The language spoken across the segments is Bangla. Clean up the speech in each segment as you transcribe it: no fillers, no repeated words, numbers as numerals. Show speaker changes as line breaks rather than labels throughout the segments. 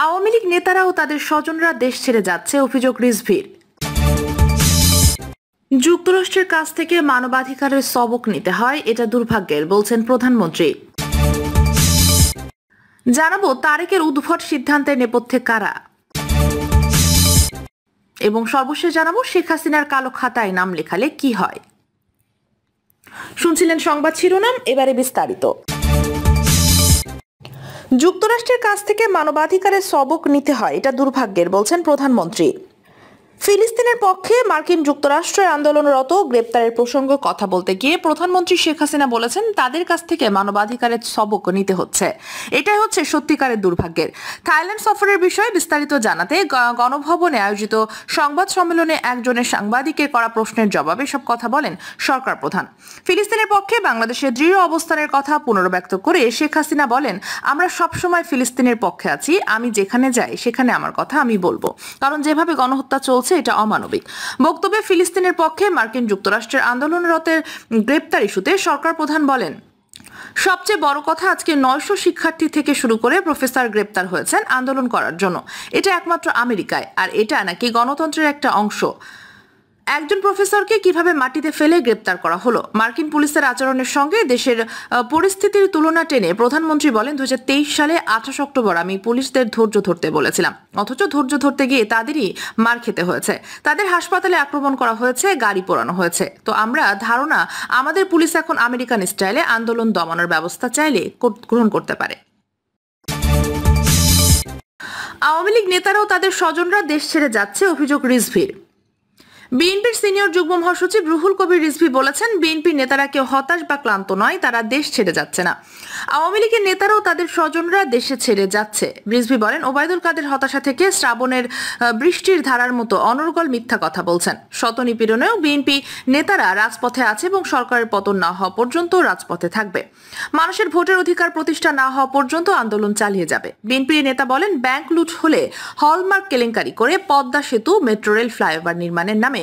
আওয়ামী লীগ নেতারা ও তাদের স্বজনরা দেশ ছেড়ে যাচ্ছে, অভিযোগ রিজভির। যুক্তরাষ্ট্রের কাছ থেকে মানবাধিকারের সবক নিতে হয়, এটা দুর্ভাগ্যের, বলছেন প্রধানমন্ত্রী। জানাবো তারেকের উদ্ভট সিদ্ধান্তের নেপথ্যে কারা, এবং সর্বশেষ জানাবো শেখ হাসিনার কালো খাতায় নাম লেখালে কি হয়। শুনছিলেন সংবাদ শিরোনাম, এবারে বিস্তারিত। যুক্তরাষ্ট্রের কাছ থেকে মানবাধিকারের সবক নিতে হয়, এটা দুর্ভাগ্যের, বলছেন প্রধানমন্ত্রী। ফিলিস্তিনের পক্ষে মার্কিন যুক্তরাষ্ট্রের আন্দোলনরত গ্রেপ্তারের প্রসঙ্গ কথা বলতে গিয়ে প্রধানমন্ত্রী শেখ হাসিনা বলেছেন তাদের কাছ থেকে মানবাধিকারের সবক নিতে হচ্ছে। এটাই হচ্ছে সত্যিকারের দুর্ভাগ্যের। থাইল্যান্ড সফরের বিষয়ে বিস্তারিত জানাতে গণভবনে আয়োজিত সংবাদ সম্মেলনে একজনের সাংবাদিকের করা প্রশ্নের জবাবে সব কথা বলেন সরকার প্রধান। ফিলিস্তিনের পক্ষে বাংলাদেশের দৃঢ় অবস্থানের কথা পুনর্ব্যক্ত করে শেখ হাসিনা বলেন, আমরা সবসময় ফিলিস্তিনের পক্ষে আছি, আমি যেখানে যাই সেখানে আমার কথা আমি বলবো, কারণ যেভাবে গণহত্যা চলছে এটা অমানবিক। বক্তব্যে ফিলিস্তিনের পক্ষে মার্কিন যুক্তরাষ্ট্রের আন্দোলনরতের গ্রেপ্তার ইস্যুতে সরকার প্রধান বলেন, সবচেয়ে বড় কথা, আজকে 900 শিক্ষার্থী থেকে শুরু করে প্রফেসর গ্রেপ্তার হয়েছেন আন্দোলন করার জন্য। এটা একমাত্র আমেরিকায়, আর এটা নাকি গণতন্ত্রের একটা অংশ। একজন প্রফেসরকে কিভাবে মাটিতে ফেলে গ্রেপ্তার করা হলো। মার্কিন পুলিশের আচরণের সঙ্গে দেশের পরিস্থিতির তুলনা টেনে প্রধানমন্ত্রী বলেন, 2023 সালে 28 অক্টোবর আমি পুলিশদের ধৈর্য ধরতে বলেছিলাম, অথচ ধৈর্য ধরতে গিয়ে তাদেরই মার খেতে হয়েছে, তাদের হাসপাতালে আক্রমণ করা হয়েছে, গাড়ি পোড়ানো হয়েছে। তো আমরা ধারণা আমাদের পুলিশ এখন আমেরিকান স্টাইলে আন্দোলন দমানোর ব্যবস্থা চাইলে গ্রহণ করতে পারে। আওয়ামী লীগ নেতারাও তাদের স্বজনরা দেশ ছেড়ে যাচ্ছে, অভিযোগ রিজভির। বিএনপির সিনিয়র যুগ্ম মহাসচিব রুহুল কবির রিজভী বলেছেন, বিএনপির নেতারা কেউ হতাশ বা ক্লান্ত নয়, তারা দেশ ছেড়ে যাচ্ছে না। আওয়ামী লীগের নেতারাও তাদের স্বজনরা দেশে ছেড়ে যাচ্ছে। রিজভী বলেন, ওবায়দুল কাদের হতাশা থেকে শ্রাবণের বৃষ্টির ধারার মতো অনর্গল মিথ্যা কথা বলছেন। শত নিপীড়নেও বিএনপি নেতারা রাজপথে আছে এবং সরকারের পতন না হওয়া পর্যন্ত রাজপথে থাকবে। মানুষের ভোটের অধিকার প্রতিষ্ঠা না হওয়া পর্যন্ত আন্দোলন চালিয়ে যাবে। বিএনপির নেতা বলেন, ব্যাংক লুট হলে হলমার্ক কেলেঙ্কারি করে পদ্মা সেতু, মেট্রো রেল, ফ্লাইওভার নির্মাণের নামে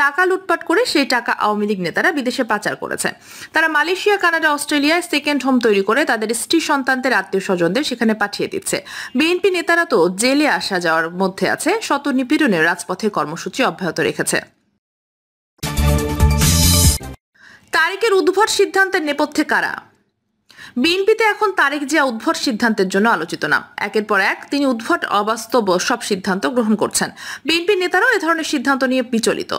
টাকা লুটপাট করে সেই টাকা আওয়ামী লীগ নেতারা বিদেশে পাচার করেছে। তারা মালয়েশিয়া, কানাডা, অস্ট্রেলিয়ায় সেকেন্ড হোম তৈরি করে তাদের স্ত্রী সন্তানদের আত্মীয় স্বজনদের সেখানে পাঠিয়ে দিচ্ছে। বিএনপি নেতারা তো জেলে আসা যাওয়ার মধ্যে আছে, শত নিপীড়নের রাজপথে কর্মসূচি অব্যাহত রেখেছে। তারেকের উদ্ভট সিদ্ধান্তের নেপথ্যে কারা। বিএনপিতে এখন তারেক জিয়া উদ্ভট সিদ্ধান্তের জন্য আলোচিত না। একের পর এক তিনি উদ্ভট, অবাস্তব সব সিদ্ধান্ত গ্রহণ করছেন। বিএনপির নেতারাও এ ধরনের সিদ্ধান্ত নিয়ে বিচলিত।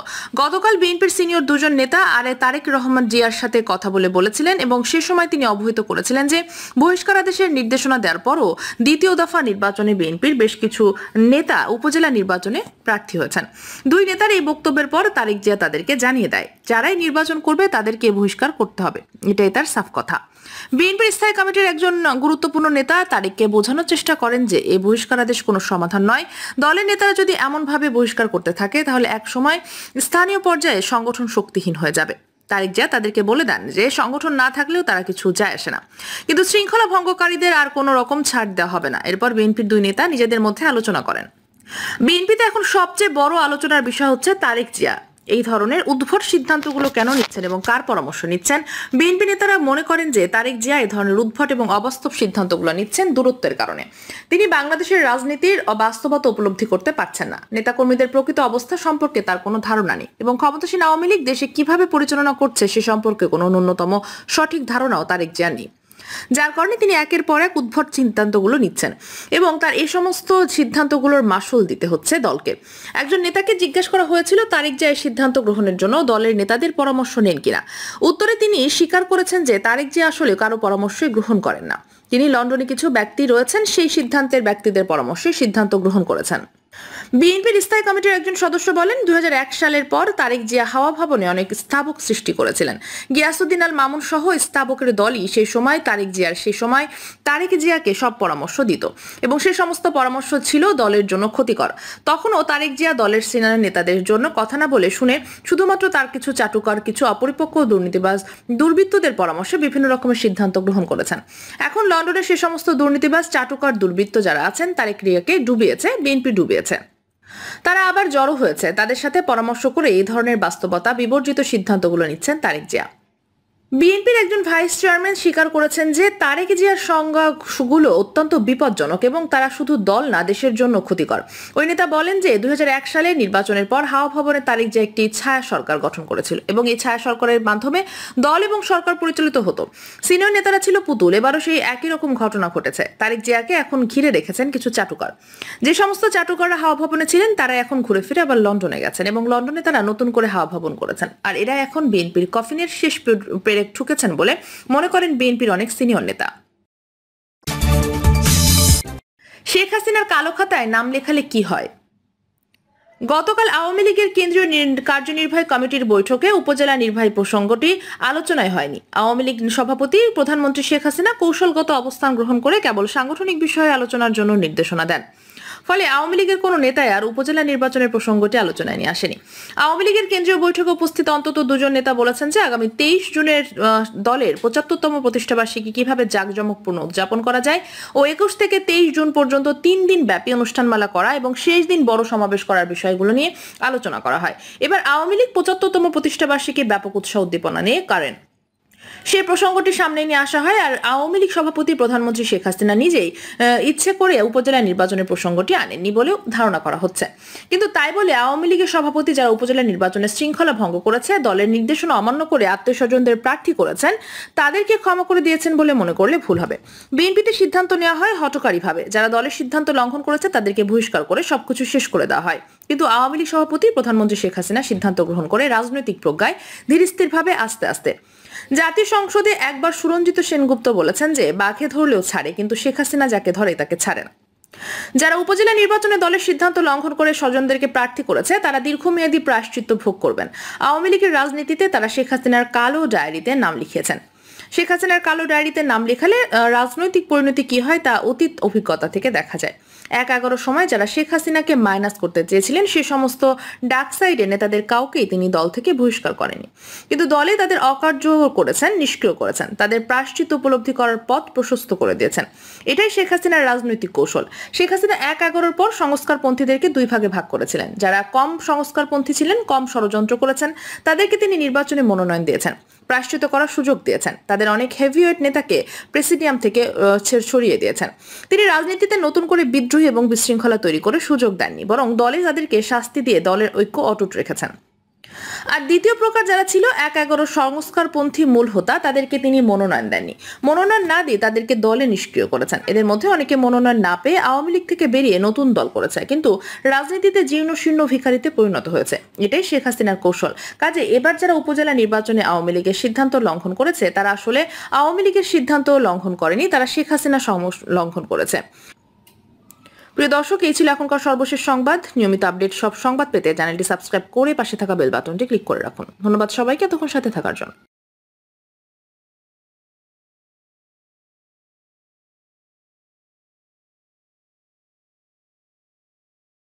গতকাল বিএনপির সিনিয়র দুজন নেতা তারেক রহমান জিয়ার সাথে কথা বলেছিলেন এবং সে সময় তিনি অবহিত করেছিলেন যে বহিষ্কারাদেশের নির্দেশনা দেওয়ার পরও দ্বিতীয় দফা নির্বাচনে বিএনপির বেশ কিছু নেতা উপজেলা নির্বাচনে প্রার্থী হয়েছেন। দুই নেতার এই বক্তব্যের পর তারেক জিয়া তাদেরকে জানিয়ে দেয়, যারাই নির্বাচন করবে তাদেরকে বহিষ্কার করতে হবে। এটাই তার সাফ কথা। বিএনপির স্থায়ী কমিটির একজন গুরুত্বপূর্ণ নেতা তারেককে বোঝানোর চেষ্টা করেন যে এই বহিষ্কারাদেশ কোনো সমাধান নয়। দলের নেতারা যদি এমনভাবে বহিষ্কার করতে থাকে তাহলে এক সময় স্থানীয় পর্যায়ে সংগঠন শক্তিহীন হয়ে যাবে। তারেক জিয়া তাদেরকে বলে দেন যে সংগঠন না থাকলেও তারা কিছু যায় আসে না, কিন্তু শৃঙ্খলা ভঙ্গকারীদের আর কোনো রকম ছাড় দেওয়া হবে না। এরপর বিএনপির দুই নেতা নিজেদের মধ্যে আলোচনা করেন। বিএনপিতে এখন সবচেয়ে বড় আলোচনার বিষয় হচ্ছে তারেক জিয়া এই ধরনের উদ্ভট সিদ্ধান্তগুলো কেন নিচ্ছেন এবং কার পরামর্শ নিচ্ছেন। বিএনপি নেতারা মনে করেন যে তারেক জিয়া এই ধরনের উদ্ভট এবং অবাস্তব সিদ্ধান্তগুলো নিচ্ছেন দূরত্বের কারণে। তিনি বাংলাদেশের রাজনীতির বাস্তবতা উপলব্ধি করতে পারছেন না। নেতাকর্মীদের প্রকৃত অবস্থা সম্পর্কে তার কোনো ধারণা নেই এবং ক্ষমতাসীন আওয়ামী লীগ দেশে কিভাবে পরিচালনা করছে সে সম্পর্কে কোনো ন্যূনতম সঠিক ধারণাও তারেক জিয়ার নেই, যার কারণে তিনি একের পর এক উদ্ভট সিদ্ধান্তগুলো নিচ্ছেন এবং তার এই সমস্ত সিদ্ধান্তগুলোর মাসুল দিতে হচ্ছে দলকে। একজন নেতাকে জিজ্ঞাসা করা হয়েছিল তারেক জিয়া এই সিদ্ধান্ত গ্রহণের জন্য দলের নেতাদের পরামর্শ নেন কিনা। উত্তরে তিনি স্বীকার করেছেন যে তারেক জিয়া আসলে কারো পরামর্শই গ্রহণ করেন না। তিনি লন্ডনে কিছু ব্যক্তি রয়েছেন, সেই সিদ্ধান্তের ব্যক্তিদের পরামর্শে সিদ্ধান্ত গ্রহণ করেছেন। বিএনপির স্থায়ী কমিটির একজন সদস্য বলেন, 2001 সালের পর তারেক জিয়া হাওয়া ভবনে অনেক স্থাবক সৃষ্টি করেছিলেন। গিয়াসউদ্দিন আল মামুন সহ স্থাবকের দলই সেই সময় তারেক জিয়াকে সব পরামর্শ দিত এবং সেই সমস্ত পরামর্শ ছিল দলের জন্য ক্ষতিকর। তখনও তারেক জিয়া দলের সিনিয়র নেতাদের জন্য কথা না বলে শুনে শুধুমাত্র তার কিছু চাটুকার, কিছু অপরিপক্ক দুর্নীতিবাজ দুর্বৃত্তদের পরামর্শে বিভিন্ন রকমের সিদ্ধান্ত গ্রহণ করেছেন। এখন লন্ডনে সে সমস্ত দুর্নীতিবাজ, চাটুকার, দুর্বৃত্ত যারা আছেন তারেক জিয়াকে ডুবিয়েছে, বিএনপি ডুবিয়েছে। তারা আবার জড়ো হয়েছে, তাদের সাথে পরামর্শ করে এই ধরনের বাস্তবতা বিবর্জিত সিদ্ধান্তগুলো নিচ্ছেন তারেক জিয়া। বিএনপির একজন ভাইস চেয়ারম্যান স্বীকার করেছেন যে তারেক জিয়ার সংজ্ঞাগুলো অত্যন্ত বিপজ্জনক এবং তারা শুধু দল না দেশের জন্য ক্ষতিকর। ওই নেতা বলেন যে 2001 সালে নির্বাচনের পর হাওয়া ভবনে তারেক জিয়া একটি ছায়া সরকার গঠন করেছিল এবং এই ছায়া সরকারের মাধ্যমে দল এবং সরকার পরিচালিত হতো। সিনিয়র নেতারা ছিল পুতুল, এবারও সেই একই রকম ঘটনা ঘটেছে। তারেক জিয়াকে এখন ঘিরে রেখেছেন কিছু চাটুকার। যে সমস্ত চাটুকাররা হাওয়া ভবনে ছিলেন তারা এখন ঘুরে ফিরে আবার লন্ডনে গেছেন এবং লন্ডনে তারা নতুন করে হাওয়া ভবন করেছেন। আর এরা এখন বিএনপির কফিনের শেষ পেরেক ঠুকেছেন বলে মনে করেন বিএনপির অনেক সিনিয়র নেতা। শেখ হাসিনার কালো খাতায় নাম লেখালে কি হয়? গতকাল আওয়ামী লীগের কেন্দ্রীয় কার্যনির্বাহী কমিটির বৈঠকে উপজেলা নির্বাহী প্রসঙ্গটি আলোচনায় হয়নি। আওয়ামী লীগ সভাপতি প্রধানমন্ত্রী শেখ হাসিনা কৌশলগত অবস্থান গ্রহণ করে কেবল সাংগঠনিক বিষয়ে আলোচনার জন্য নির্দেশনা দেন। ফলে আওয়ামী লীগের কোনো নেতাই আর উপজেলা নির্বাচনের প্রসঙ্গটি আলোচনায় নিয়ে আসেনি। আওয়ামী লীগের কেন্দ্রীয় বৈঠকে উপস্থিত অন্তত দুজন নেতা বলেছেন যে আগামী 23 জুনের দলের 75তম প্রতিষ্ঠাবার্ষিকী কিভাবে জাঁকজমকপূর্ণ উদযাপন করা যায় ও 21 থেকে 23 জুন পর্যন্ত 3 দিন ব্যাপী অনুষ্ঠানমালা করা এবং শেষ দিন বড় সমাবেশ করার বিষয়গুলো নিয়ে আলোচনা করা হয়। এবার আওয়ামী লীগ 75তম প্রতিষ্ঠাবার্ষিকীর ব্যাপক উৎসাহ উদ্দীপনা নিয়ে করেন। সেই প্রসঙ্গটি সামনে নিয়ে আসা হয় আর আওয়ামী লীগ সভাপতি প্রধানমন্ত্রী শেখ হাসিনা নিজেই ইচ্ছে করে উপজেলা নির্বাচনের প্রসঙ্গটি আনেননি বলেও ধারণা করা হচ্ছে। কিন্তু তাই বলে আওয়ামী লীগের সভাপতি যারা উপজেলা নির্বাচনের শৃঙ্খলা ভঙ্গ করেছে, দলের নির্দেশনা অমান্য করে আত্মীয়স্বজনদের প্রার্থী করেছেন, তাদেরকে ক্ষমা করে দিয়েছেন বলে মনে করলে ভুল হবে। বিএনপিতে সিদ্ধান্ত নেওয়া হয় হঠকারীভাবে। যারা দলের সিদ্ধান্ত লঙ্ঘন করেছে তাদেরকে বহিষ্কার করে সবকিছু শেষ করে দেওয়া হয়। কিন্তু আওয়ামী লীগ সভাপতি প্রধানমন্ত্রী শেখ হাসিনা সিদ্ধান্ত গ্রহণ করে রাজনৈতিক প্রজ্ঞায় ধীরস্থিরভাবে আস্তে আস্তে। জাতীয় সংসদে একবার সুরঞ্জিত সেনগুপ্ত বলেছেন যে বাঘে ধরলেও ছাড়ে, কিন্তু শেখ হাসিনা যাকে ধরে তাকে ছাড়ে না। যারা উপজেলা নির্বাচনে দলের সিদ্ধান্ত লঙ্ঘন করে স্বজনদেরকে প্রার্থী করেছে তারা দীর্ঘমেয়াদী প্রায়শ্চিত্ত ভোগ করবেন। আওয়ামী লীগের রাজনীতিতে তারা শেখ হাসিনার কালো ডায়েরিতে নাম লিখিয়েছেন। শেখ হাসিনার কালো ডায়েরিতে নাম লেখালে রাজনৈতিক পরিণতি কি হয় তা অতীত অভিজ্ঞতা থেকে দেখা যায়। 11 সময় যারা শেখ হাসিনাকে মাইনাস করতে চেয়েছিলেন সে সমস্ত ডার্ক সাইডে নেতাদের কাউকেই তিনি দল থেকে বহিষ্কার করেনি, কিন্তু দলে তাদের অকার্য করেছেন, নিষ্ক্রিয় করেছেন, তাদের প্রায়শ্চিত্ত উপলব্ধি করার পথ প্রশস্ত করে দিয়েছেন। এটাই শেখ হাসিনার রাজনৈতিক কৌশল। শেখ হাসিনা 11 পর সংস্কারপন্থীদেরকে দুই ভাগে ভাগ করেছিলেন। যারা কম সংস্কারপন্থী ছিলেন, কম ষড়যন্ত্র করেছেন, তাদেরকে তিনি নির্বাচনে মনোনয়ন দিয়েছেন, প্রায়শ্চিত্ত করার সুযোগ দিয়েছেন। তাদের অনেক হেভিওয়েট নেতাকে প্রেসিডিয়াম থেকে সরিয়ে দিয়েছেন। তিনি রাজনীতিতে নতুন করে বিদ্রোহী এবং বিশৃঙ্খলা তৈরি করে সুযোগ দেননি, বরং দলে তাদেরকে শাস্তি দিয়ে দলের ঐক্য অটুট রেখেছেন। আর দ্বিতীয় প্রকার যারা ছিল 11 সংস্কারপন্থী মূল হোতা, তাদেরকে তিনি মনোনয়ন দেননি। মনোনয়ন না দিয়ে তাদেরকে দলে নিষ্ক্রিয় করেছেন। এদের মধ্যে অনেকে মনোনয়ন না পেয়ে আওয়ামী লীগ থেকে বেরিয়ে নতুন দল করেছে, কিন্তু রাজনীতিতে জীর্ণ শীর্ণ ভিখারিতে পরিণত হয়েছে। এটাই শেখ হাসিনার কৌশল। কাজে এবার যারা উপজেলা নির্বাচনে আওয়ামী লীগের সিদ্ধান্ত লঙ্ঘন করেছে তারা আসলে আওয়ামী লীগের সিদ্ধান্ত লঙ্ঘন করেনি, তারা শেখ হাসিনা লঙ্ঘন করেছে। প্রিয় দর্শক, এই ছিল এখনকার সর্বশেষ সংবাদ। নিয়মিত আপডেট সব সংবাদ পেতে চ্যানেলটি সাবস্ক্রাইব করে পাশে থাকা বেল বাটনটি ক্লিক করে রাখুন। ধন্যবাদ সবাইকে এতক্ষণ সাথে থাকার জন্য।